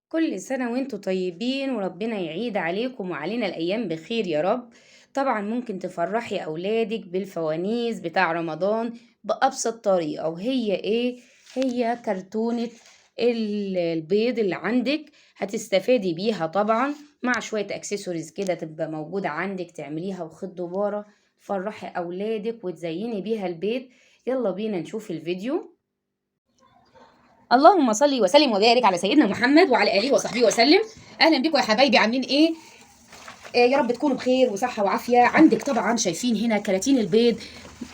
كل سنة وانتم طيبين وربنا يعيد عليكم وعلينا الأيام بخير يا رب. طبعا ممكن تفرحي أولادك بالفوانيس بتاع رمضان بأبسط طريقة، وهي ايه؟ هي كرتونة البيض اللي عندك. هتستفادي بيها طبعا مع شوية اكسسوارز كده تبقى موجودة عندك، تعمليها وخد دبارة تفرحي أولادك وتزيني بيها البيت. يلا بينا نشوف الفيديو. اللهم صل وسلم وبارك على سيدنا محمد وعلى اله وصحبه وسلم. اهلا بكم يا حبايبي، عاملين ايه؟ يا رب تكونوا بخير وصحه وعافيه. عندك طبعا شايفين هنا كراتين البيض،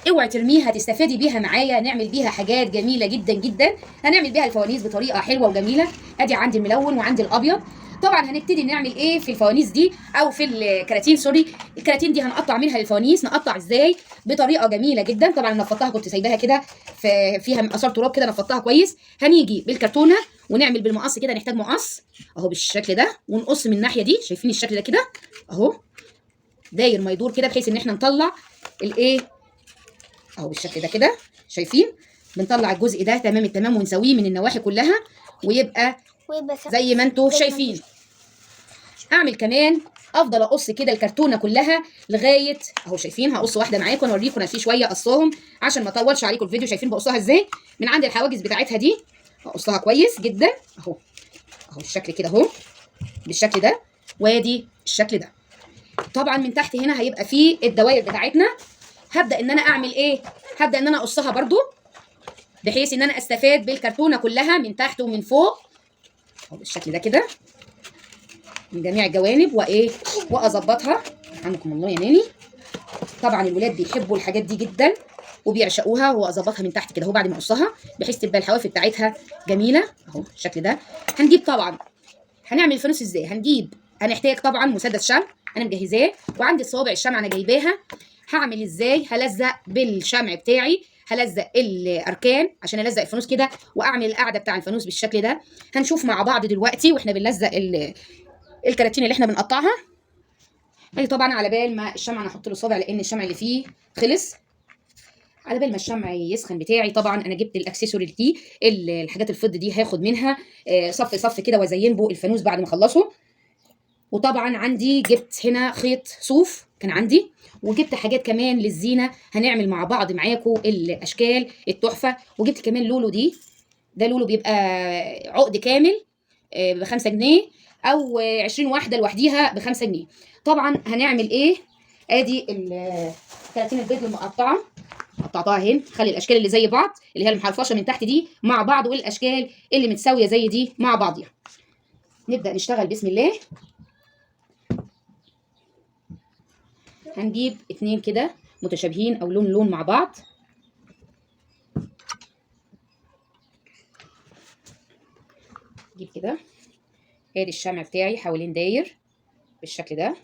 اوعي ترميها، تستفادي بيها معايا، نعمل بيها حاجات جميله جدا جدا. هنعمل بيها الفوانيس بطريقه حلوه وجميله. ادي عندي الملون وعندي الابيض. طبعا هنبتدي نعمل ايه في الفوانيس دي او في الكراتين، سوري. الكراتين دي هنقطع منها الفوانيس. نقطع ازاي؟ بطريقه جميله جدا. طبعا نفضتها، كنت سايباها كده فيها اثار تراب كده، نفضتها كويس. هنيجي بالكرتونه ونعمل بالمقص كده، نحتاج مقص اهو بالشكل ده، ونقص من الناحيه دي. شايفين الشكل ده كده اهو، داير ما يدور كده، بحيث ان احنا نطلع الايه اهو بالشكل ده كده. شايفين؟ بنطلع الجزء ده تمام التمام ونسويه من النواحي كلها، ويبقى زي ما انتم شايفين. اعمل كمان، افضل اقص كده الكرتونه كلها لغايه اهو. شايفين؟ هقص واحده معاكم اوريكم انا في شويه قصهم عشان ما اطولش عليكم الفيديو. شايفين بقصها ازاي؟ من عند الحواجز بتاعتها دي اقصها كويس جدا اهو. اهو الشكل كده اهو بالشكل ده، وادي الشكل ده. طبعا من تحت هنا هيبقى فيه الدوائر بتاعتنا. هبدا ان انا اعمل ايه؟ هبدا ان انا اقصها برضو، بحيث ان انا استفاد بالكرتونه كلها من تحت ومن فوق اهو بالشكل ده كده، من جميع الجوانب، وايه واظبطها. عنكم الله يا ناني. طبعا الولاد بيحبوا الحاجات دي جدا وبيعشقوها، واظبطها من تحت كده اهو بعد ما اقصها، بحيث تبقى الحواف بتاعتها جميله اهو بالشكل ده. هنجيب طبعا، هنعمل الفانوس ازاي؟ هنحتاج طبعا مسدس شمع انا مجهزاه، وعندي صوابع الشمع انا جايباها. هعمل ازاي؟ هلزق بالشمع بتاعي، هلزق الاركان عشان الزق الفانوس كده، واعمل القاعده بتاع الفانوس بالشكل ده. هنشوف مع بعض دلوقتي واحنا بنلزق الكراتين اللي احنا بنقطعها. ادي طبعا على بال ما الشمع انا احط له صابع، لان الشمع اللي فيه خلص. على بال ما الشمع يسخن بتاعي، طبعا انا جبت الاكسسوري دي، الحاجات الفضه دي هاخد منها صف صف كده وازين بو الفانوس بعد ما اخلصه. وطبعا عندي جبت هنا خيط صوف كان عندي، وجبت حاجات كمان للزينه. هنعمل مع بعض معاكم الاشكال التحفه. وجبت كمان لولو دي، ده لولو بيبقى عقد كامل ب5 جنيه، او 20 واحده لوحديها ب5 جنيه. طبعا هنعمل ايه؟ ادي 30 البيض المقطعه، قطعتها اهي. خلي الاشكال اللي زي بعض، اللي هي المحرفشه من تحت دي، مع بعض، والاشكال اللي متساويه زي دي مع بعضيها. نبدا نشتغل بسم الله. هنجيب 2 كده متشابهين او لون مع بعض. نجيب كده، ادي الشمع بتاعي حوالين داير بالشكل ده.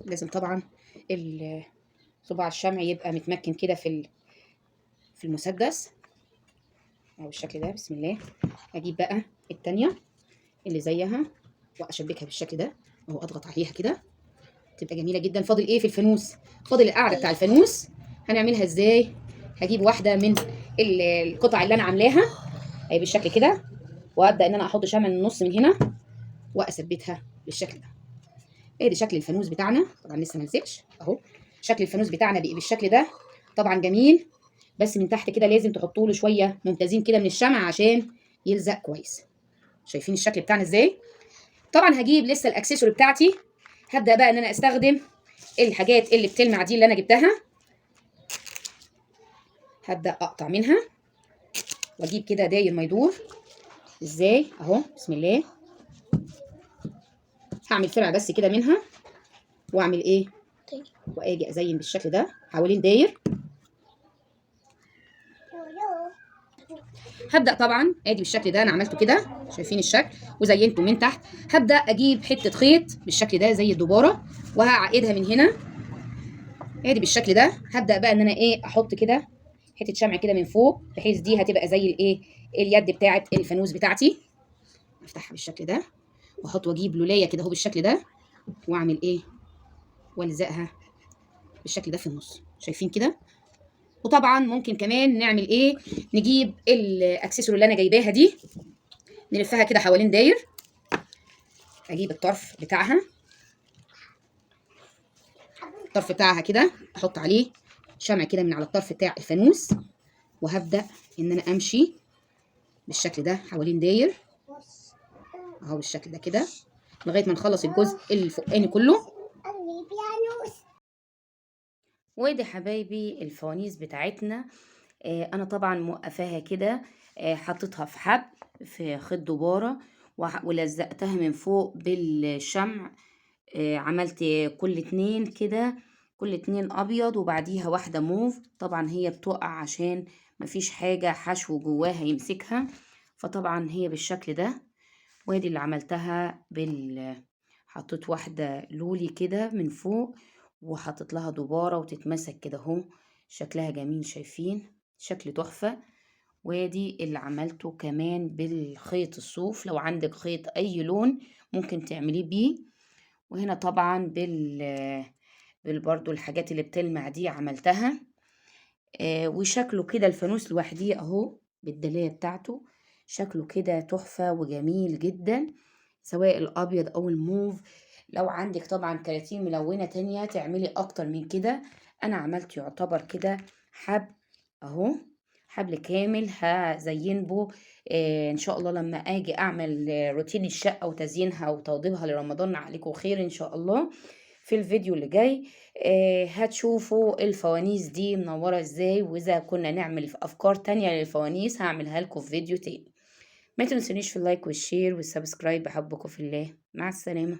لازم طبعا صباع الشمع يبقى متمكن كده في المسدس اهو بالشكل ده. بسم الله. هجيب بقى التانية اللي زيها واشبكها بالشكل ده اهو، اضغط عليها كده تبقى جميله جدا. فاضل ايه في الفانوس؟ فاضل القاعده بتاع الفانوس. هنعملها ازاي؟ هجيب واحده من القطع اللي انا عاملاها اهي بالشكل كده، وابدا ان انا احط شمع من النص من هنا واثبتها بالشكل ده. ادي شكل الفانوس بتاعنا. طبعا لسه ما نسيتش اهو، شكل الفانوس بتاعنا بقى بالشكل ده. طبعا جميل، بس من تحت كده لازم تحطوا له شويه ممتازين كده من الشمع عشان يلزق كويس. شايفين الشكل بتاعنا ازاي؟ طبعا هجيب لسه الاكسسوري بتاعتي. هبدا بقى ان انا استخدم الحاجات اللي بتلمع دي اللي انا جبتها. هبدا اقطع منها واجيب كده داير ما يدور ازاي اهو. بسم الله. هعمل فرع بس كده منها، واعمل ايه؟ واجي ازين بالشكل ده حوالين داير. هبدا طبعا ادي بالشكل ده، انا عملته كده شايفين الشكل وزينته من تحت. هبدا اجيب حته خيط بالشكل ده زي الدباره، وهعقدها من هنا ادي بالشكل ده. هبدا بقى ان انا ايه احط كده حته شمع كده من فوق، بحيث دي هتبقى زي الايه اليد بتاعه الفانوس بتاعتي. افتحها بالشكل ده واحط واجيب لولايه كده اهو بالشكل ده، واعمل ايه والزقها بالشكل ده في النص. شايفين كده؟ وطبعا ممكن كمان نعمل ايه، نجيب الاكسسوار اللي انا جايباها دي، نلفها كده حوالين داير. اجيب الطرف بتاعها، الطرف بتاعها كده، احط عليه شمع كده من على الطرف بتاع الفانوس، وهبدا ان انا امشي بالشكل ده حوالين داير اهو، بالشكل ده كده لغايه ما نخلص الجزء الفوقاني كله. وادي حبايبي الفوانيس بتاعتنا. انا طبعا موقفاها كده، حطيتها في حبل في خيط دبارة ولزقتها من فوق بالشمع. عملت كل اتنين كده، كل اتنين ابيض وبعديها واحدة موف. طبعا هي بتقع عشان مفيش حاجة حشو جواها يمسكها، فطبعا هي بالشكل ده. وادي اللي عملتها حطيت واحدة لولي كده من فوق وحطيت لها دبارة وتتمسك كده اهو، شكلها جميل، شايفين شكل تحفة. وادي اللي عملته كمان بالخيط الصوف، لو عندك خيط اي لون ممكن تعمليه بيه. وهنا طبعا برضو الحاجات اللي بتلمع دي عملتها. وشكله كده الفانوس لوحديه اهو بالدلاية بتاعته، شكله كده تحفة وجميل جدا، سواء الابيض او الموف. لو عندك طبعا كراتين ملونة تانية تعملي اكتر من كده. انا عملت يعتبر كده حبل اهو، حبل كامل هزين به. ان شاء الله لما اجي اعمل روتين الشقة وتزيينها وتوضيبها لرمضان عليكم خير ان شاء الله. في الفيديو اللي جاي هتشوفوا الفوانيس دي منورة ازاي، واذا كنا نعمل افكار تانية للفوانيس هعملها لكم في فيديو تاني. ما تنسونيش في اللايك والشير والسبسكرايب، بحبكم في الله، مع السلامة.